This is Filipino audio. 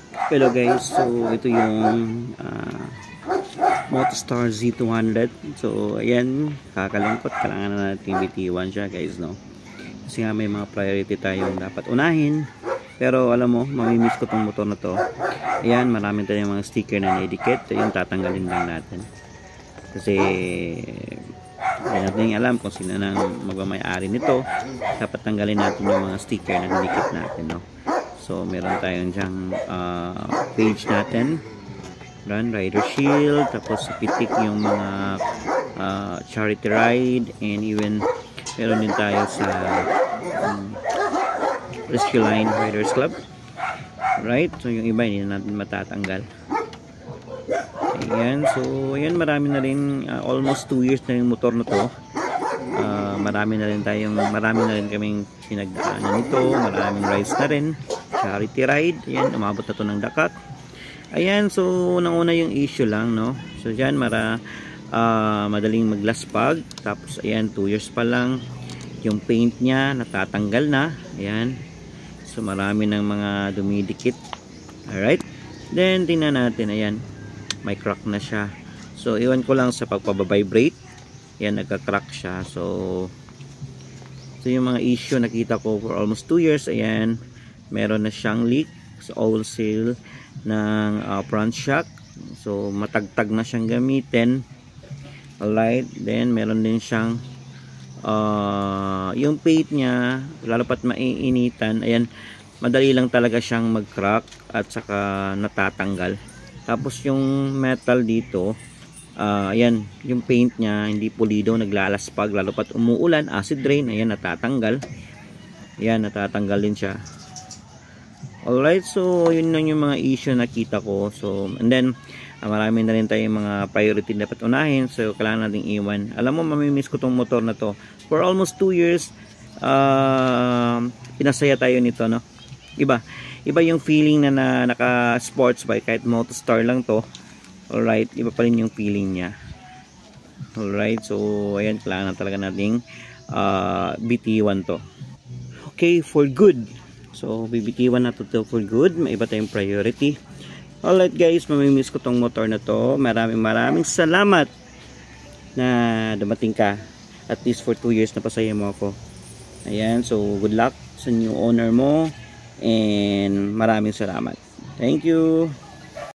Hello guys, so ito yung Motostar Z200. So ayan, kakalungkot, kailangan na natin bitiwan siya guys, no? Kasi nga may mga priority tayong dapat unahin. Pero alam mo, mamimiss ko tong motor na to. Ayan, marami tayong mga sticker na na-edicate. So yung tatanggalin lang natin. Kasi hindi natin alam kung sino nang magmamayari nito. Dapat tanggalin natin yung mga sticker na na-edicate natin, no? So meron tayong dyang page natin, run rider shield, tapos pitik yung mga charity ride, and even meron din tayo sa Rescue Line Riders Club, right? So yung iba hindi na natin matatanggal. Ayan, so ayan, marami na rin, almost 2 years na yung motor na to. Marami na rin kaming pinagdaanan nito, maraming rides na rin, charity ride. Ayan, umabot na to ng Dakat. Ayan, so unang-una yung issue lang, no? So dyan, madaling maglaspag. Tapos ayan, 2 years pa lang, yung paint nya natatanggal na. Ayan, so marami ng mga dumidikit. Alright, then tingnan natin. Ayan, may crack na siya. So iwan ko lang sa pagpababibrate. Yan, nagka-crack siya. So yung mga issue nakita ko for almost 2 years. Ayan, meron na siyang leak sa oil seal ng front shock. So matagtag na siyang gamitin. Alright, then meron din siyang yung paint niya, lalo pat maiinitan, ayan, madali lang talaga siyang mag-crack at saka natatanggal. Tapos yung metal dito, ayan, yung paint niya hindi pulido, naglalaspag, lalo pat umuulan, acid rain, ayan, natatanggal. Ayan, natatanggal din siya. Alright, so yun lang yung mga issue na nakita ko. So, and then marami na rin tayong mga priority dapat unahin. So, kailangan nating iwan. Alam mo, mamimiss ko tong motor na to. For almost 2 years, pinasaya tayo nito, no? Iba yung feeling na naka sports bike, kahit Motostar lang to. Alright, iba pa rin yung feeling niya. Alright, so ayan, kailangan talaga nating bitiwan to. Okay, for good. So bibitiwan na to for good. May iba tayong priority. Alright guys, mamimiss ko tong motor na to. Maraming salamat na dumating ka. At least for 2 years na pasaya mo ako. Ayan, so good luck sa new owner mo. And maraming salamat. Thank you.